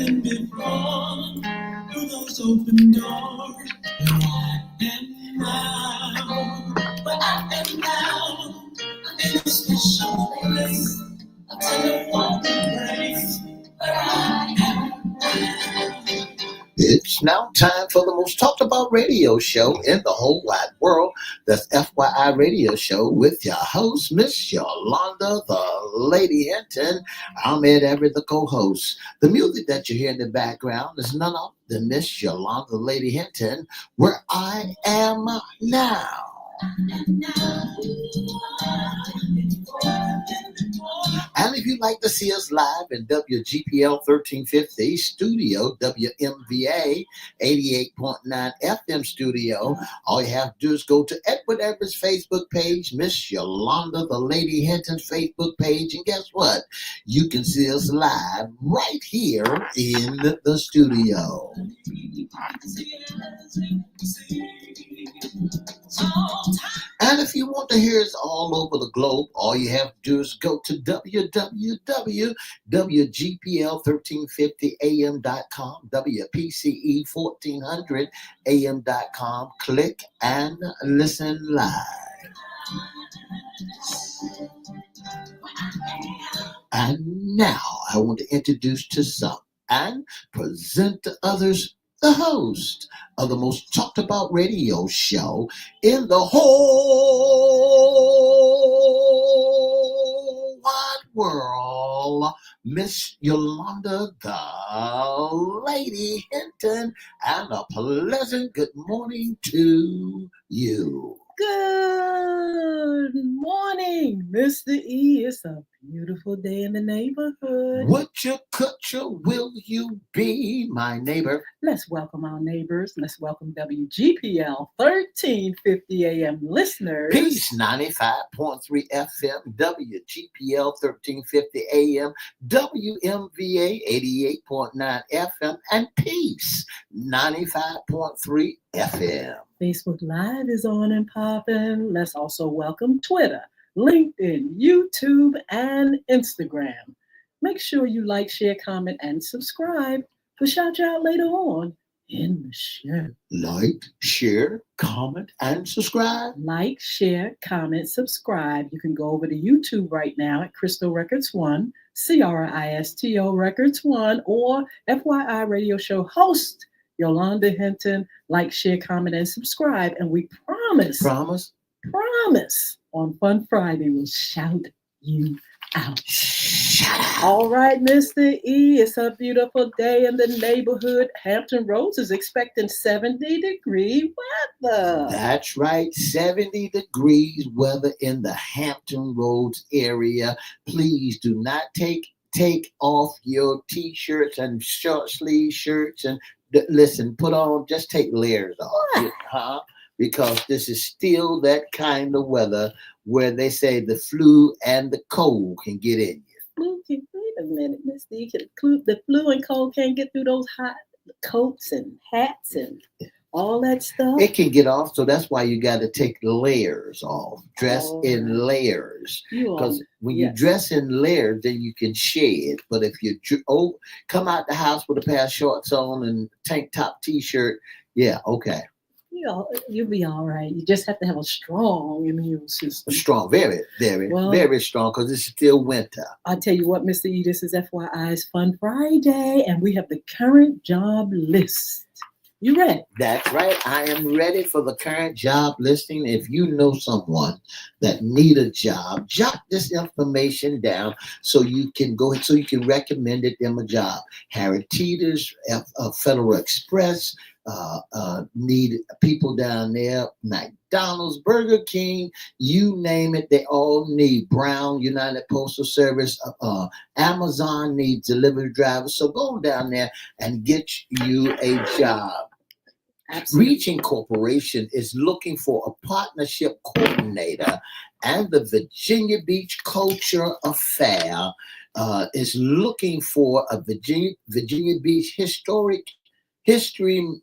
been before, through those open doors, where I am now, where I am now, in a special place, a telephone embrace, where I am now. It's now time for the most talked about radio show in the whole wide world. That's FYI Radio Show with your host, Miss Yolanda, the Lady Hinton. I'm Ed Everett, the co-host. The music that you hear in the background is none other than Miss Yolanda, the Lady Hinton, where I am now. And if you'd like to see us live in WGPL 1350 studio, WMVA 88.9 FM studio, all you have to do is go to Edward Everett's Facebook page, Miss Yolanda, the Lady Hinton's Facebook page, and guess what? You can see us live right here in the studio. And if you want to hear us all over the globe, all you have to do is go to www.WGPL1350am.com, WPCE1400am.com. Click and listen live. And now I want to introduce to some and present to others the host of the most talked about radio show in the whole wide world, Miss Yolanda, the Lady Hinton, and a pleasant good morning to you. Good morning, Mr. E. It's a beautiful day in the neighborhood. Would you, could you, will you be my neighbor? Let's welcome our neighbors. Let's welcome WGPL 1350 AM listeners. Peace 95.3 FM, WGPL 1350 AM, WMVA 88.9 FM, and Peace 95.3 FM. Facebook Live is on and popping. Let's also welcome Twitter, LinkedIn, YouTube, and Instagram. Make sure you like, share, comment, and subscribe. We'll shout you out later on in the show. Like, share, comment, and subscribe. Like, share, comment, subscribe. You can go over to YouTube right now at Crystal Records 1, CRISTO Records 1, or FYI Radio Show host Yolanda Hinton. Like, share, comment, and subscribe. And we promise on Fun Friday we'll shout you out. All right, Mr. E, it's a beautiful day in the neighborhood. Hampton Roads is expecting 70-degree weather. That's right, 70 degrees weather in the Hampton Roads area. Please do not take off your t-shirts and short sleeve shirts and listen, just take layers off. Because this is still that kind of weather where they say the flu and the cold can get in you. Wait a minute, Miss D. The flu and cold can't get through those hot coats and hats and all that stuff? It can get off, so that's why you got to take layers off. Dress in layers. Because when you dress in layers, then you can shed. But if you come out the house with a pair of shorts on and tank top t-shirt, yeah, okay. You'll be all right. You just have to have a strong immune system. Strong, very, very, very strong, because it's still winter. I tell you what, Mr. E, this is FYI's Fun Friday, and we have the current job list. You ready? That's right. I am ready for the current job listing. If you know someone that need a job, jot this information down so you can recommend them a job. Harry Teeter's, Federal Express, need people down there. McDonald's, Burger King, you name it, they all need. Brown, United Postal Service, Amazon needs delivery drivers. So go down there and get you a job. Absolutely. Reaching Corporation is looking for a partnership coordinator, and the Virginia Beach Culture Affair is looking for a Virginia Beach History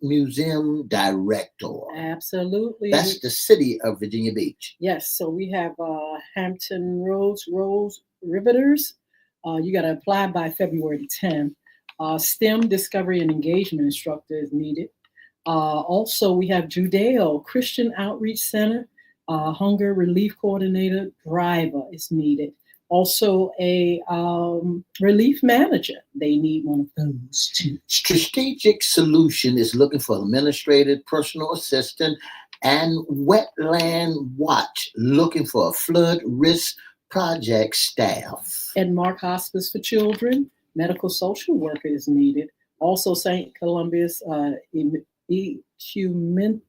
Museum director. Absolutely. That's the city of Virginia Beach. Yes, so we have Hampton Roads Riveters. You got to apply by February 10th. STEM discovery and engagement instructor is needed. Also, we have Judeo Christian Outreach Center, hunger relief coordinator driver is needed. Also, a relief manager. They need one of those too. Strategic Solution is looking for administrative personal assistant, and Wetland Watch looking for a flood risk project staff. At Mark Hospice for Children, medical social worker is needed. Also, St. Columba's Ecumenical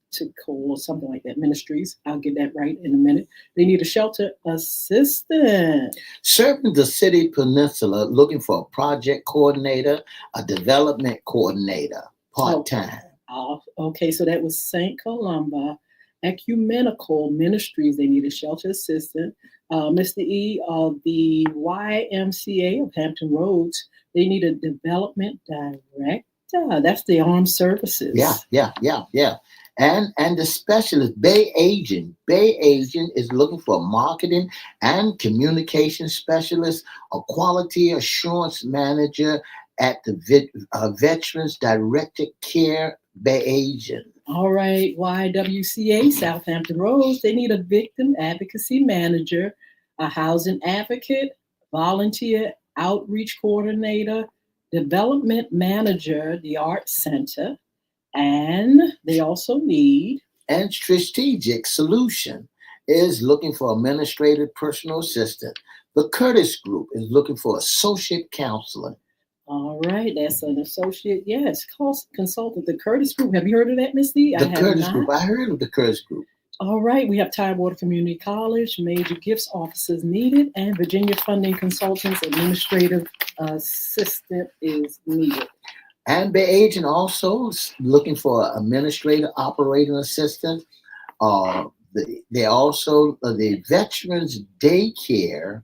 or something like that ministries. I'll get that right in a minute. They need a shelter assistant. Serving the City Peninsula looking for a project coordinator, a development coordinator, part-time. Okay, so that was St. Columba Ecumenical Ministries. They need a shelter assistant. Mr. E of the YMCA of Hampton Roads, they need a development director. That's the armed services. Yeah. And the specialist Bay Agent is looking for a marketing and communication specialist, a quality assurance manager at the Veterans Directed Care Bay Agent. All right, YWCA Southampton Roads, they need a victim advocacy manager, a housing advocate, volunteer outreach coordinator, development manager, the Art Center, and they also need. And Strategic Solution is looking for administrative personal assistant. The Curtis Group is looking for associate counselor. All right, that's an associate, yes, consultant. The Curtis Group. Have you heard of that, Ms. D? The Curtis Group. I heard of the Curtis Group. All right, we have Tidewater Community College, major gifts officers needed, and Virginia Funding Consultants, administrative assistant is needed. And Bay Agent also is looking for an administrative operating assistant. They also, the Veterans Daycare,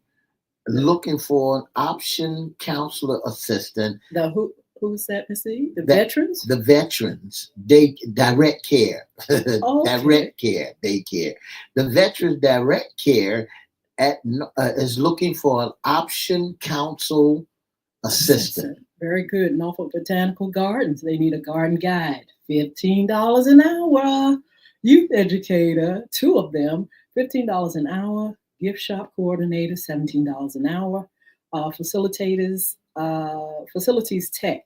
looking for an option counselor assistant. Who's that, Ms. E? The veterans? The Veterans Direct Care. Okay. Direct Care Daycare. The Veterans Direct Care is looking for an option counsel assistant. Very good. Norfolk Botanical Gardens, they need a garden guide. $15 an hour. Youth educator, two of them, $15 an hour. Gift shop coordinator, $17 an hour. Facilities tech,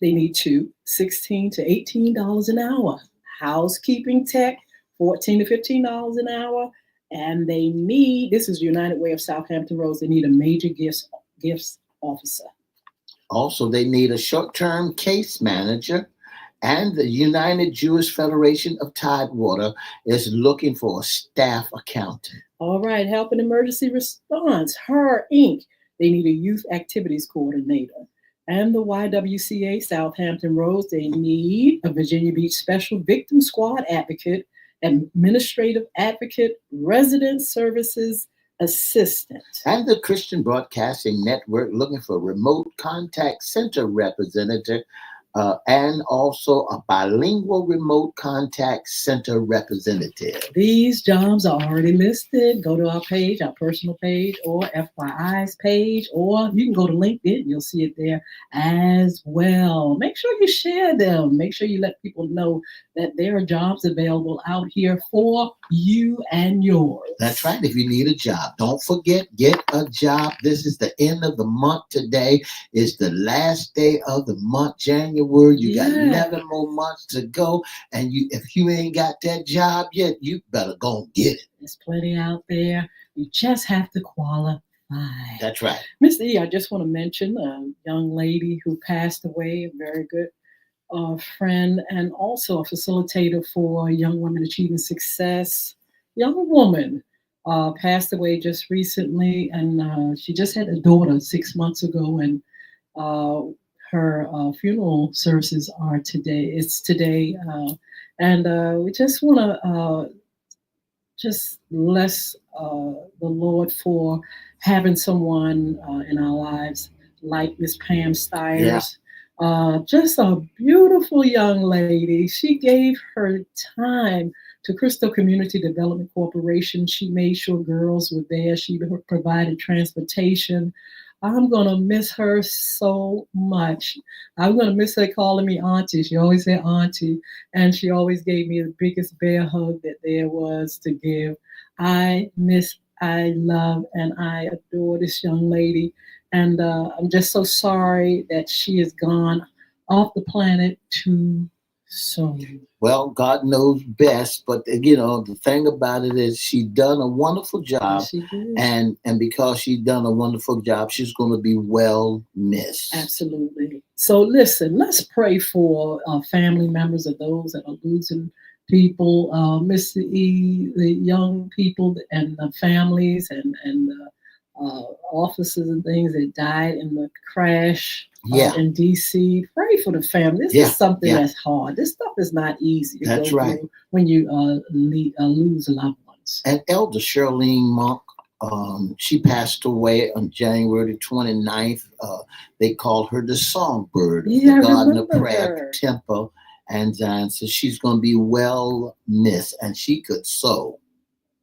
they need two, $16 to $18 an hour. Housekeeping tech, $14 to $15 an hour. And they need, this is United Way of Southampton Roads, they need a major gifts officer. Also, they need a short-term case manager, and the United Jewish Federation of Tidewater is looking for a staff accountant. All right, Help and Emergency Response, HER Inc. They need a youth activities coordinator. And the YWCA Southampton Roads, they need a Virginia Beach Special Victim Squad advocate, administrative advocate, resident services assistant. And the Christian Broadcasting Network looking for a remote contact center representative, and also a bilingual remote contact center representative. These jobs are already listed. Go to our page, our personal page, or FYI's page, or you can go to LinkedIn. You'll see it there as well. Make sure you share them. Make sure you let people know that there are jobs available out here for you and yours. That's right. If you need a job, don't forget, get a job. This is the end of the month today. It's the last day of the month, January. You got 11 more months to go. And if you ain't got that job yet, you better go and get it. There's plenty out there. You just have to qualify. That's right. Mr. E, I just want to mention a young lady who passed away, a very good friend, and also a facilitator for Young Women Achieving Success. Young woman passed away just recently, and she just had a daughter 6 months ago, and her funeral services are today. It's today, and we just want to just bless the Lord for having someone in our lives like Miss Pam Stiers. Just a beautiful young lady. She gave her time to Crystal Community Development Corporation. She made sure girls were there. She provided transportation. I'm going to miss her so much. I'm going to miss her calling me auntie. She always said auntie. And she always gave me the biggest bear hug that there was to give. I love, and I adore this young lady. And I'm just so sorry that she is gone off the planet too soon. Well, God knows best, but the thing about it is she done a wonderful Yes, job, she did. and because she done a wonderful job, she's going to be well missed. Absolutely. So listen, let's pray for family members of those that are losing people, Mr. E, the young people and the families and officers and things that died in the crash Yeah, in D.C. Pray for the family. This is yeah, something yeah. that's hard. This stuff is not easy to That's go right. through when you lose loved ones. And Elder Charlene Monk, she passed away on January the 29th. They called her the songbird of the Yeah, I Garden of remember Prayer her. Temple. And so she's going to be well missed. And she could sew.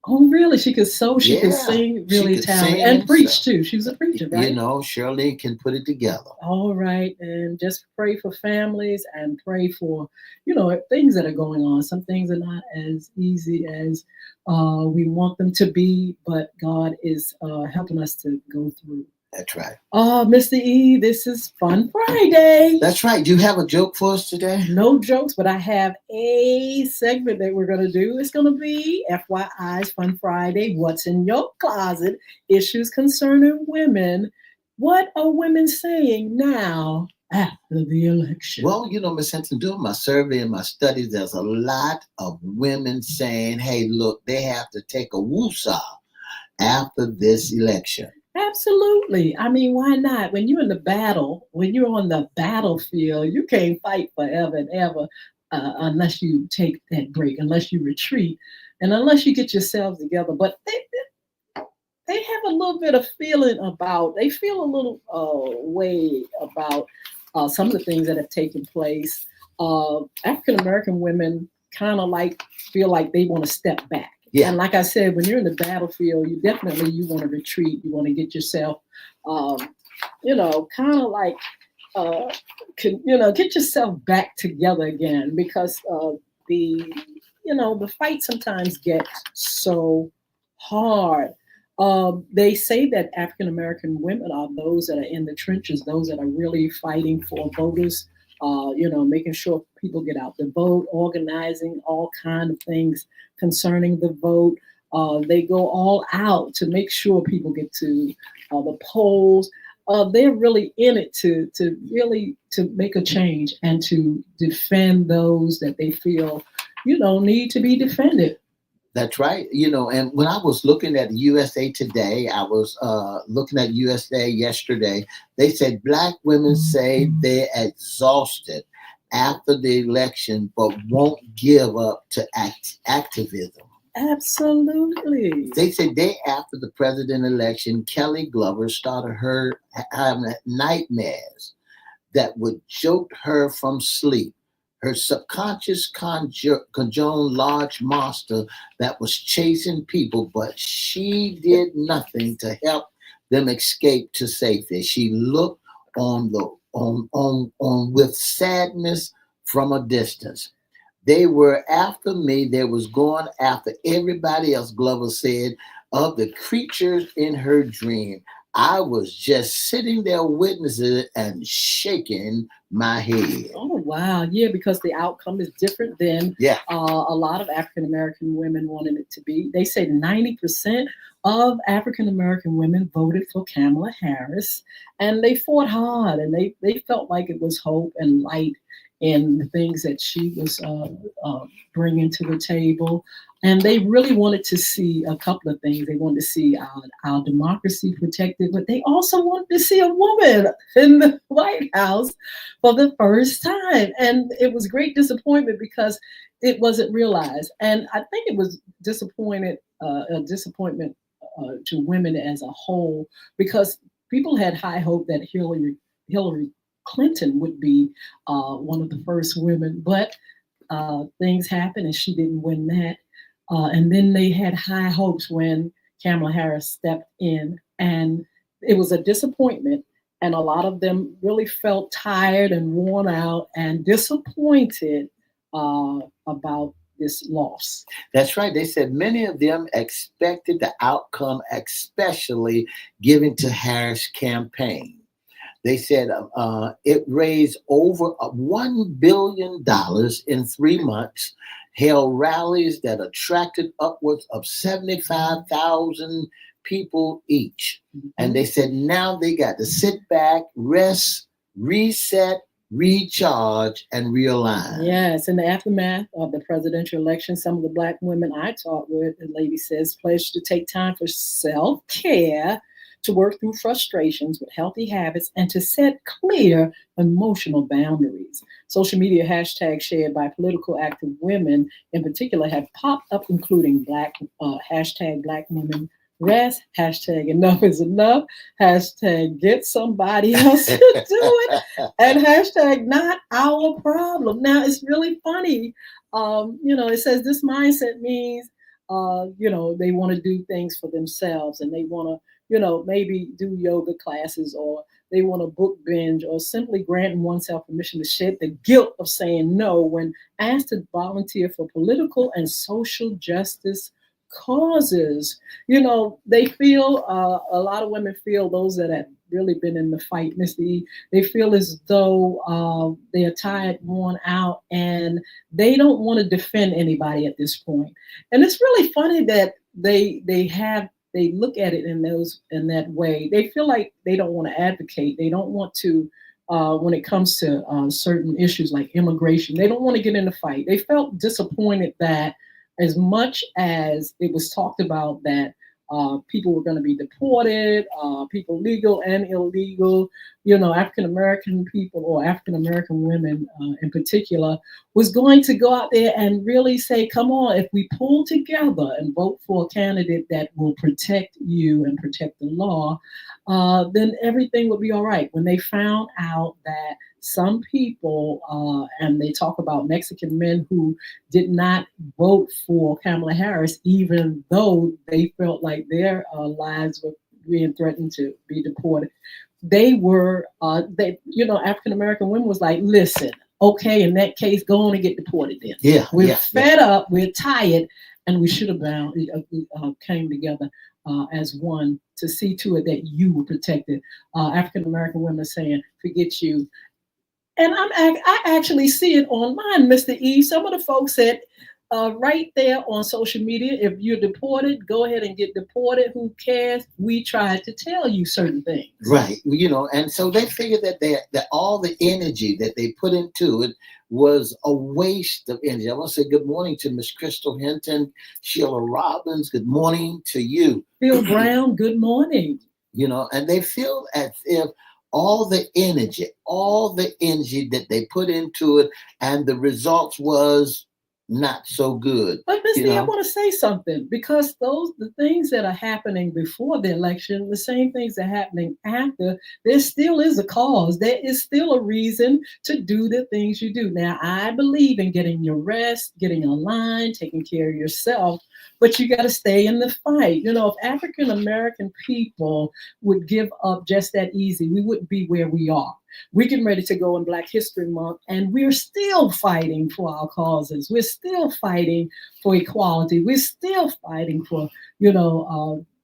Oh, really? She could sew, she could Yeah, sing, she really could talented, sing and and sew. preach too. She was a preacher, right? Shirley can put it together. All right, and just pray for families and pray for, things that are going on. Some things are not as easy as we want them to be, but God is helping us to go through. That's right. Oh, Mr. E, this is Fun Friday. That's right. Do you have a joke for us today? No jokes, but I have a segment that we're going to do. It's going to be FYI's Fun Friday. What's in your closet? Issues concerning women. What are women saying now after the election? Well, Miss Hinton, doing my survey and my studies, there's a lot of women saying, hey, look, they have to take a woosah after this election. Absolutely. I mean, why not? When you're in the battle, when you're on the battlefield, you can't fight forever and ever unless you take that break, unless you retreat, and unless you get yourselves together. But they have a little bit of feeling about, they feel a little way about some of the things that have taken place. African American women kind of feel like they want to step back. Yeah. And like I said, when you're in the battlefield, you want to retreat. You want to get yourself, kind of get yourself back together again because the, the fight sometimes gets so hard. They say that African American women are those that are in the trenches, those that are really fighting for voters, making sure people get out the vote, organizing all kind of things concerning the vote. They go all out to make sure people get to the polls. They're really in it to really to make a change and to defend those that they feel, need to be defended. That's right. And when I was looking at USA Today, I was looking at USA yesterday. They said black women say they're exhausted after the election, but won't give up to activism. Absolutely. They said day after the president election, Kelly Glover started her having nightmares that would jolt her from sleep. Her subconscious conjoned large monster that was chasing people, but she did nothing to help them escape to safety. She looked on with sadness from a distance. They were after me. They was going after everybody else, Glover said, of the creatures in her dream. I was just sitting there witnessing it and shaking my head. Oh, wow. Yeah, because the outcome is different than a lot of African American women wanted it to be. They say 90% of African American women voted for Kamala Harris, and they fought hard, and they felt like it was hope and light in the things that she was bringing to the table. And they really wanted to see a couple of things. They wanted to see our democracy protected, but they also wanted to see a woman in the White House for the first time. And it was great disappointment because it wasn't realized. And I think it was a disappointment to women as a whole, because people had high hope that Hillary Clinton would be one of the first women, but things happened and she didn't win that. And then they had high hopes when Kamala Harris stepped in, and it was a disappointment, and a lot of them really felt tired and worn out and disappointed about this loss. That's right. They said many of them expected the outcome, especially given to Harris' campaign. They said it raised over $1 billion in 3 months, held rallies that attracted upwards of 75,000 people each. And they said now they got to sit back, rest, reset, recharge, and realign. Yes, in the aftermath of the presidential election, some of the Black women I talked with, the lady says, pledged to take time for self care, to work through frustrations with healthy habits, and to set clear emotional boundaries. Social media hashtags shared by political active women in particular have popped up, including hashtag Black Women Rest, hashtag enough is enough, hashtag get somebody else to do it, and hashtag not our problem. Now it's really funny. It says this mindset means, they want to do things for themselves, and they want to, maybe do yoga classes, or they want to book binge, or simply granting oneself permission to shed the guilt of saying no when asked to volunteer for political and social justice causes. They feel, a lot of women feel, those that have really been in the fight, Mr. E, they feel as though they are tired, worn out, and they don't want to defend anybody at this point. And it's really funny that they look at it in that way. They feel like they don't want to advocate. They don't want to, when it comes to certain issues like immigration, they don't want to get in a fight. They felt disappointed that as much as it was talked about that people were going to be deported, people legal and illegal, African American people, or African American women in particular, was going to go out there and really say, come on, if we pull together and vote for a candidate that will protect you and protect the law, then everything would be all right. When they found out that some people, and they talk about Mexican men who did not vote for Kamala Harris, even though they felt like their lives were being threatened to be deported. They were, African American women was like, listen, okay, in that case, go on and get deported then. Yeah, we're fed up, we're tired, and we should have came together as one to see to it that you were protected. African American women saying, forget you. And I actually see it online, Mr. E. Some of the folks said right there on social media, if you're deported, go ahead and get deported. Who cares? We tried to tell you certain things. Right. And so they figured that all the energy that they put into it was a waste of energy. I want to say good morning to Miss Crystal Hinton, Sheila Robbins. Good morning to you. Phil Brown, good morning. And they feel as if all the energy that they put into it, and the results was not so good. But Mr. I want to say something, because the things that are happening before the election, the same things that are happening after, there still is a cause. There is still a reason to do the things you do. Now, I believe in getting your rest, getting aligned, taking care of yourself, but you got to stay in the fight. If African American people would give up just that easy, we wouldn't be where we are. We're getting ready to go in Black History Month, and we're still fighting for our causes. We're still fighting for equality. We're still fighting for,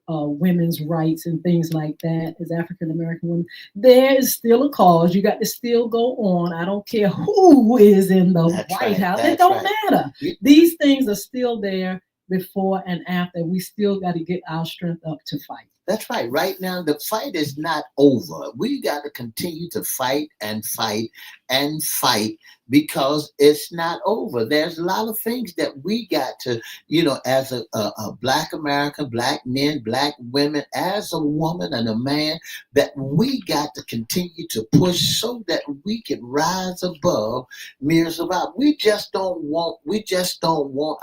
women's rights and things like that as African American women. There is still a cause. You got to still go on. I don't care who is in the White House. It don't matter. These things are still there before and after. We still got to get our strength up to fight. That's right. Right now, the fight is not over. We got to continue to fight and fight and fight, because it's not over. There's a lot of things that we got to, as a Black American, Black men, Black women, as a woman and a man, that we got to continue to push so that we can rise above mere survival. We just don't want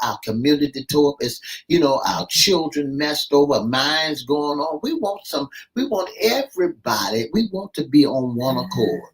our community to up. It's, our children messed over, minds going on. We want everybody. We want to be on one accord.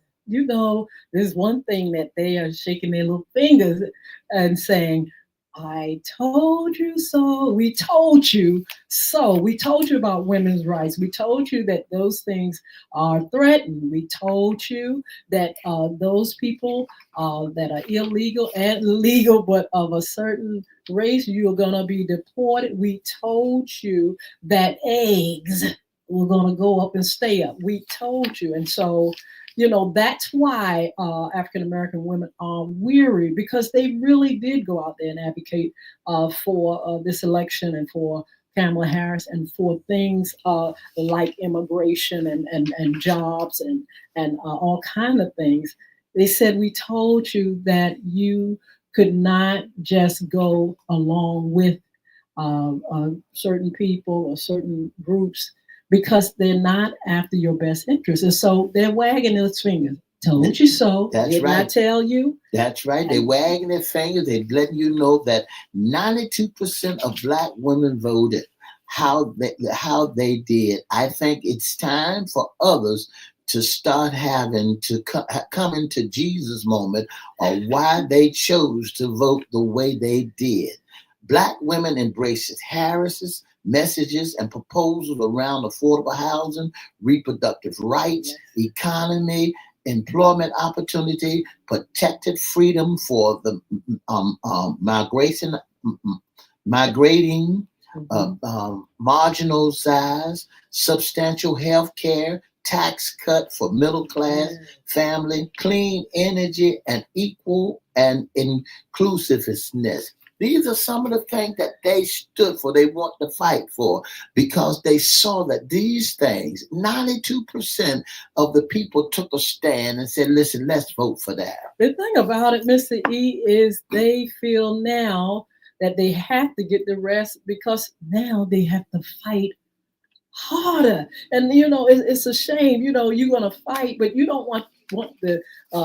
There's one thing that they are shaking their little fingers and saying, I told you so. We told you so. We told you about women's rights. We told you that those things are threatened. We told you that those people that are illegal and legal, but of a certain race, you're going to be deported. We told you that eggs were going to go up and stay up. We told you. And so, that's why African American women are weary, because they really did go out there and advocate for this election and for Kamala Harris and for things like immigration and jobs and all kind of things. They said, we told you that you could not just go along with certain people or certain groups, because they're not after your best interest. And so they're wagging their fingers. Told you so. That's Did right. I tell you? That's right. They're wagging their fingers. They're letting you know that 92% of black women voted how they did. I think it's time for others to start having to come into Jesus' moment or why they chose to vote the way they did. Black women embraced Harris's messages and proposals around affordable housing, reproductive rights, economy, employment opportunity, protected freedom for the migration, migrating, marginal size, substantial health care, tax cut for middle class family, clean energy, and equal and inclusiveness. These are some of the things that they stood for, they want to fight for, because they saw that these things, 92% of the people took a stand and said, listen, let's vote for that. The thing about it, Mr. E, is they feel now that they have to get the rest, because now they have to fight harder. And it's a shame. You're gonna fight, but you don't want to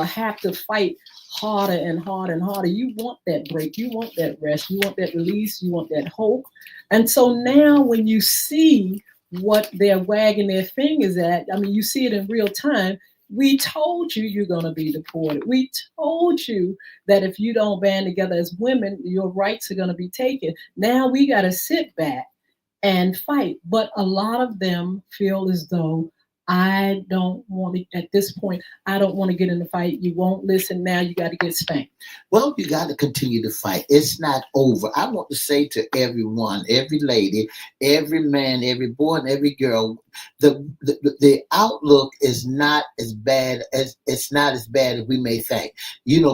have to fight harder and harder and harder. You want that break. You want that rest. You want that release. You want that hope. And so now, when you see what they're wagging their fingers at, I mean, you see it in real time. We told you you're going to be deported. We told you that if you don't band together as women, your rights are going to be taken. Now we got to sit back and fight. But a lot of them feel as though, I don't want to, at this point, I don't want to get in the fight. You won't listen. Now you got to get spanked. Well, you got to continue to fight. It's not over. I want to say to everyone, every lady, every man, every boy, and every girl, the outlook is not as bad as we may think.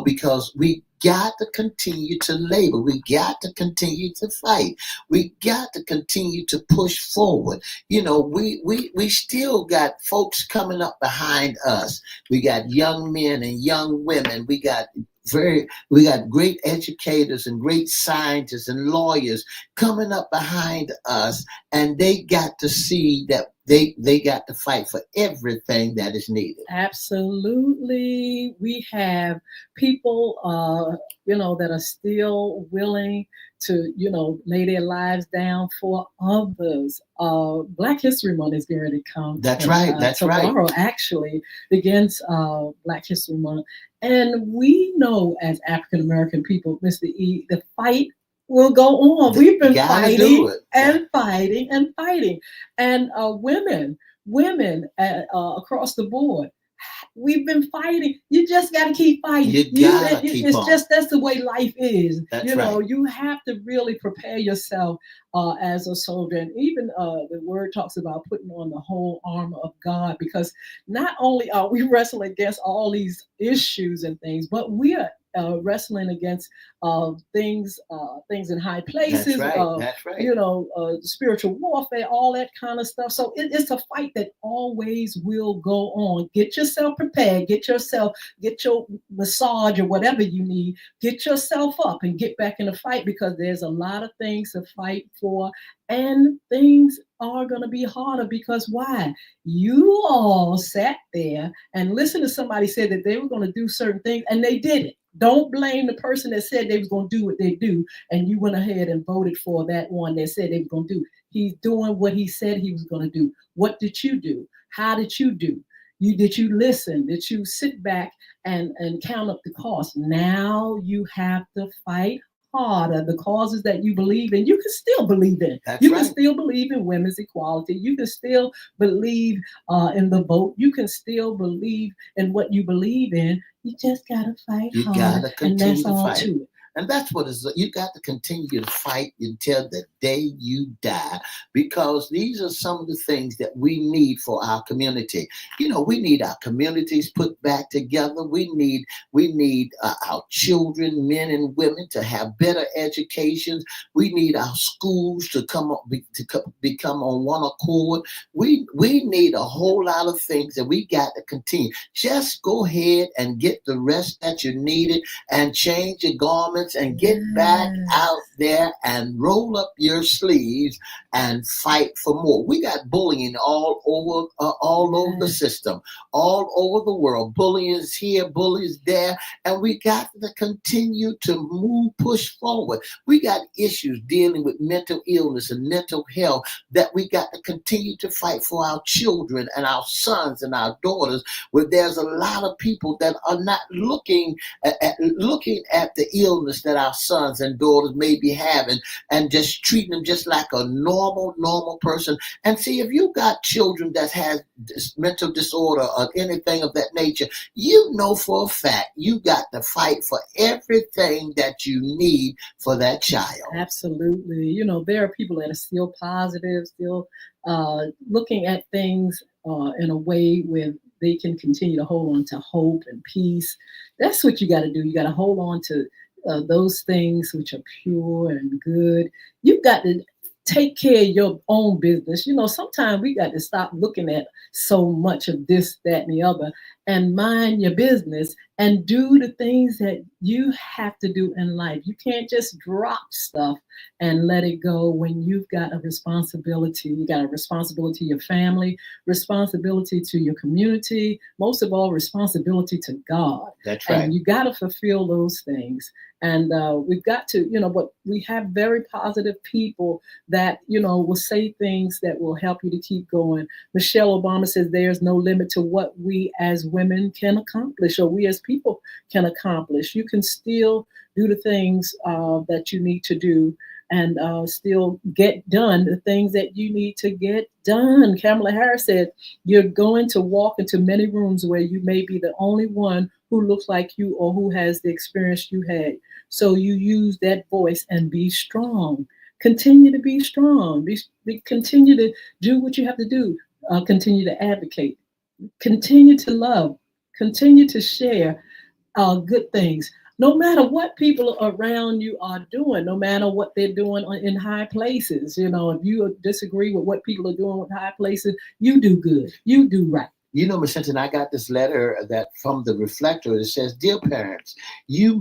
Because we got to continue to labor. We got to continue to fight. We got to continue to push forward. We still got folks coming up behind us. We got young men and young women. We got great educators and great scientists and lawyers coming up behind us, and they got to see that they got to fight for everything that is needed. Absolutely. We have people, that are still willing to, lay their lives down for others. Black History Month is going to come. That's right. That's tomorrow, right. actually, begins Black History Month. And we know, as African American people, Mr. E, the fight will go on. We've been fighting and fighting and fighting. And women across the board, we've been fighting. You just got to keep fighting. It's just, that's the way life is. That's right. You have to really prepare yourself as a soldier. And even the word talks about putting on the whole armor of God, because not only are we wrestling against all these issues and things, but we are wrestling against things in high places. That's right. Spiritual warfare, all that kind of stuff. So it's a fight that always will go on. Get yourself prepared. Get your massage or whatever you need. Get yourself up and get back in the fight, because there's a lot of things to fight for, and things are going to be harder. Because why? You all sat there and listened to somebody say that they were going to do certain things, and they did it. Don't blame the person that said they was going to do what they do, and you went ahead and voted for that one that said they were going to do. He's doing what he said he was going to do. What did you do? How did you do? Did you listen? Did you sit back and count up the cost? Now you have to fight part of the causes that you believe in, you can still believe in. That's You can right. still believe in women's equality. You can still believe in the vote. You can still believe in what you believe in. You just gotta fight You harder, gotta and continue that's to all fight. to it. And that's what is you got to continue to fight until the day you die, because these are some of the things that we need for our community. We need our communities put back together. We need our children, men and women, to have better educations. We need our schools to become on one accord. We need a whole lot of things that we got to continue. Just go ahead and get the rest that you needed and change your garments and get back Yes. out there and roll up your sleeves and fight for more. We got bullying all over the Yes. system, all over the world. Bullying is here, bullying is there, and we got to continue to push forward. We got issues dealing with mental illness and mental health that we got to continue to fight for our children and our sons and our daughters, where there's a lot of people that are not looking at the illness that our sons and daughters may be having, and just treating them just like a normal person. And see, if you got children that has this mental disorder or anything of that nature, for a fact you got to fight for everything that you need for that child. Absolutely. There are people that are still positive, still looking at things in a way where they can continue to hold on to hope and peace. That's what you got to do. You got to hold on to those things which are pure and good. You've got to take care of your own business. Sometimes we got to stop looking at so much of this, that, and the other, and mind your business and do the things that you have to do in life. You can't just drop stuff and let it go when you've got a responsibility. You got a responsibility to your family, responsibility to your community, most of all, responsibility to God. That's right. And you got to fulfill those things. And we've got to, but we have very positive people that, will say things that will help you to keep going. Michelle Obama says there's no limit to what we as women can accomplish, or we as people can accomplish. You can still do the things that you need to do, and still get done the things that you need to get done. Kamala Harris said, you're going to walk into many rooms where you may be the only one who looks like you or who has the experience you had. So you use that voice and be strong. Continue to be strong. Continue to do what you have to do. Continue to advocate. Continue to love. Continue to share good things. No matter what people around you are doing, no matter what they're doing in high places. If you disagree with what people are doing with high places, you do good. You do right. Miss Hinton, I got this letter that from the Reflector. It says, "Dear parents, you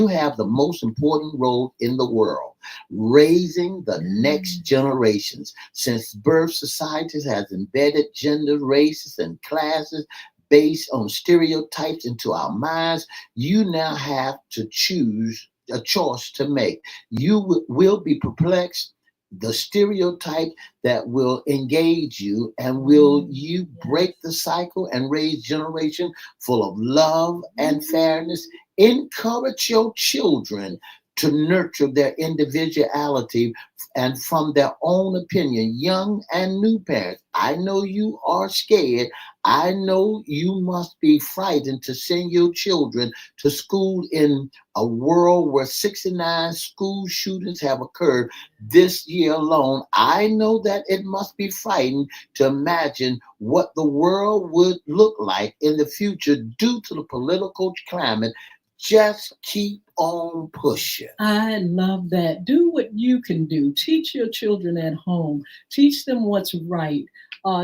have the most important role in the world, raising the next generations. Since birth, society has embedded gender, races, and classes based on stereotypes into our minds. You now have to choose a choice to make. You will be perplexed. The stereotype that will engage you, and will you break the cycle and raise generation full of love and fairness? Encourage your children to nurture their individuality and from their own opinion. Young and new parents, I know you are scared. I know you must be frightened to send your children to school in a world where 69 school shootings have occurred this year alone. I know that it must be frightening to imagine what the world would look like in the future due to the political climate. Just keep on pushing." I love that. Do what you can do. Teach your children at home. Teach them what's right.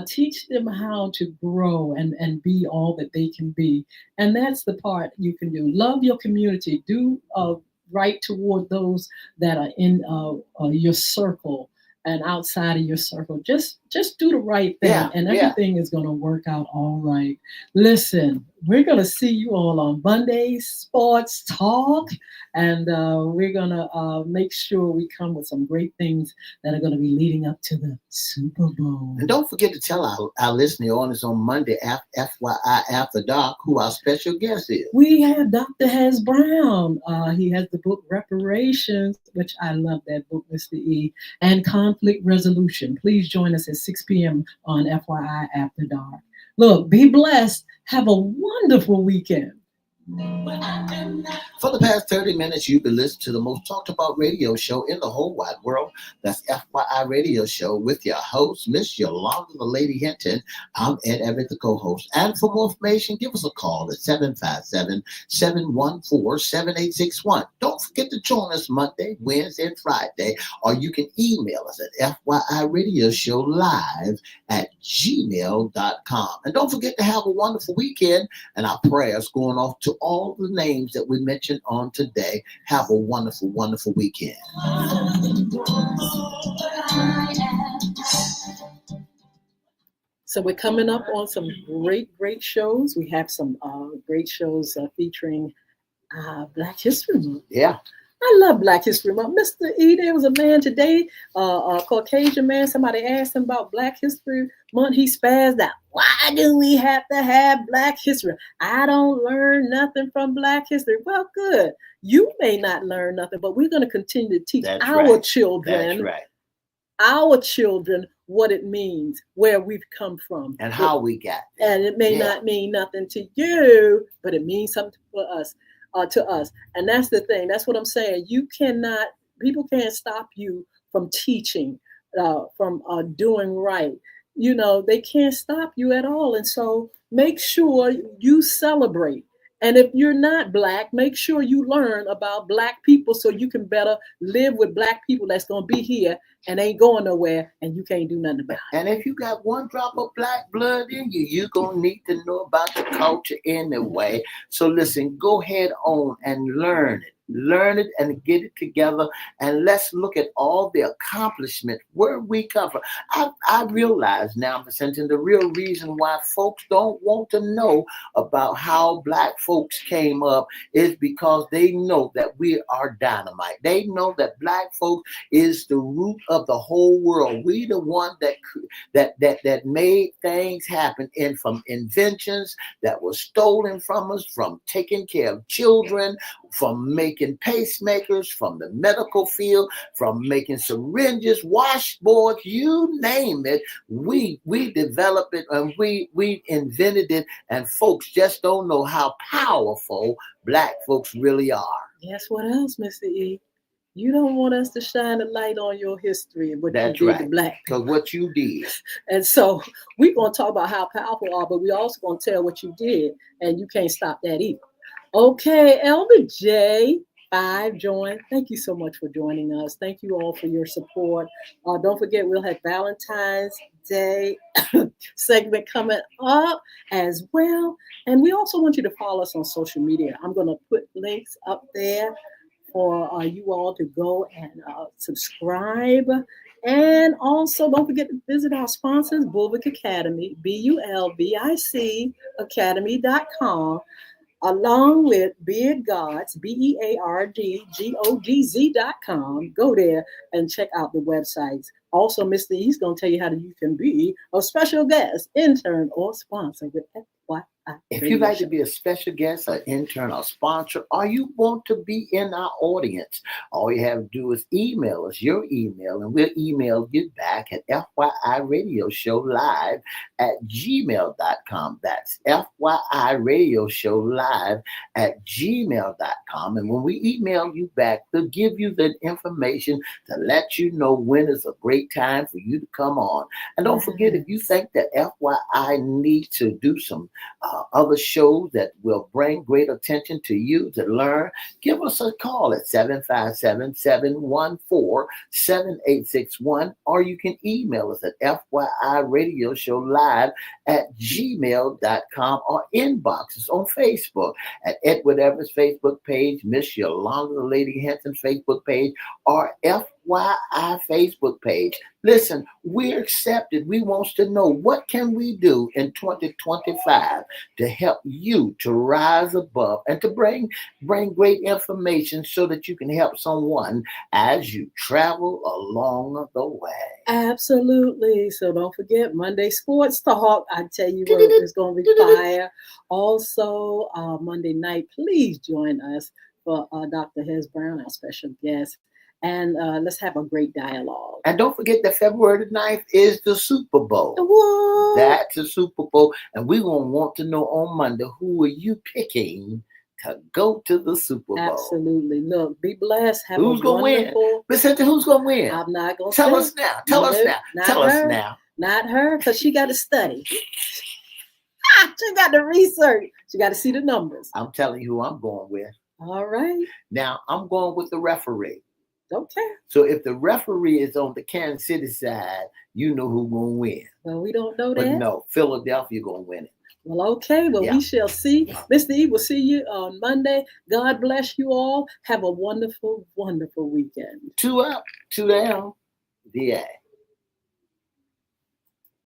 Teach them how to grow and be all that they can be. And that's the part you can do. Love your community. Do right toward those that are in your circle and outside of your circle. Just just do the right thing, Yeah, and yeah. everything is going to work out all right. Listen, we're going to see you all on Monday Sports Talk, and we're going to make sure we come with some great things that are going to be leading up to the Super Bowl. And don't forget to tell our listener on this on Monday, FYI After Dark, who our special guest is. We have Dr. Hez Brown. He has the book Reparations, which I love that book, Mr. E, and Conflict Resolution. Please join us at 6 p.m. on FYI After Dark. Look, be blessed. Have a wonderful weekend. For the past 30 minutes, you've been listening to the most talked about radio show in the whole wide world. That's FYI Radio Show with your host, Miss Yolanda the Lady Hinton. I'm Ed Everett, the co-host. And for more information, give us a call at 757-714-7861. Don't forget to join us Monday, Wednesday, and Friday, or you can email us at FYIRadioshow@gmail.com. And don't forget to have a wonderful weekend, and our prayers going off to all the names that we mentioned on today. Have a wonderful, wonderful weekend. So we're coming up on some great shows. We have some great shows featuring Black History Month. Yeah. I love Black History Month. Mr. E, there was a man today, a Caucasian man, somebody asked him about Black History Month. He spazzed out. Why do we have to have Black History? I don't learn nothing from Black History. Well, good. You may not learn nothing, but we're going to continue to teach our children. That's right. Our children what it means, where we've come from, and how we got there. And it may not mean nothing to you, but it means something for us. To us. And that's the thing. That's what I'm saying. People can't stop you from teaching, from doing right. You know, they can't stop you at all. And so make sure you celebrate. And if you're not Black, make sure you learn about Black people so you can better live with Black people that's going to be here and ain't going nowhere, and you can't do nothing about it. And if you got one drop of Black blood in you, you're going to need to know about the culture anyway. So listen, go ahead on and learn it. Learn it and get it together, and let's look at all the accomplishment where we come from. I realize now, presenting the real reason why folks don't want to know about how Black folks came up is because they know that we are dynamite. They know that Black folks is the root of the whole world. We the one that made things happen, and from inventions that were stolen from us, from taking care of children, from making pacemakers, from the medical field, from making syringes, washboards, you name it. We developed it, and we invented it, and folks just don't know how powerful Black folks really are. Guess what else, Mr. E? You don't want us to shine a light on your history and what That's you did right. to Black people. Because what you did. And so we're going to talk about how powerful you are, but we also going to tell what you did, and you can't stop that either. Okay, Elder J5 joined. Thank you so much for joining us. Thank you all for your support. Don't forget, we'll have Valentine's Day segment coming up as well. And we also want you to follow us on social media. I'm going to put links up there for you all to go and subscribe. And also, don't forget to visit our sponsors, Bulvic Academy, BULVIC Academy.com. Along with Beard Gods, BEARDGODZ.com. Go there and check out the websites. Also, Mr. E's going to tell you how you can be a special guest, intern, or sponsor with FYI. If you'd like to be a special guest, an intern, or sponsor, or you want to be in our audience, all you have to do is email us your email, and we'll email you back at FYIRadiosHowLive@gmail.com. That's FYIRadiosHowLive@gmail.com. And when we email you back, we'll give you the information to let you know when is a great time for you to come on. And don't forget, if you think that FYI needs to do some other shows that will bring great attention to you to learn, give us a call at 757-714-7861, or you can email us at FYIRadiosHowLive@gmail.com, or inbox us on Facebook at Edward Everett's Facebook page, Miss Yolanda the Lady Hinton Facebook page, or FYI FYI Facebook page. Listen, we're accepted. We want to know what can we do in 2025 to help you to rise above and to bring great information so that you can help someone as you travel along the way. Absolutely. So don't forget Monday Sports Talk. I tell you what, it's going to be fire. Also, Monday night, please join us for Dr. Hez Brown, our special guest. And let's have a great dialogue. And don't forget that February the 9th is the Super Bowl. What? That's the Super Bowl. And we're going to want to know on Monday, who are you picking to go to the Super Bowl? Absolutely. Look, be blessed. Have Who's going to win? Listen to who's going to win. I'm not going to tell us now. Tell us now. Not her, because she got to study. She got to research. She got to see the numbers. I'm telling you who I'm going with. All right. Now, I'm going with the referee. Okay. So if the referee is on the Kansas City side, you know who's going to win. Well, we don't know but that. No, Philadelphia going to win it. Well, okay. Well, we shall see. Mr. E, we'll see you on Monday. God bless you all. Have a wonderful, wonderful weekend. 2 up, 2 down. DA.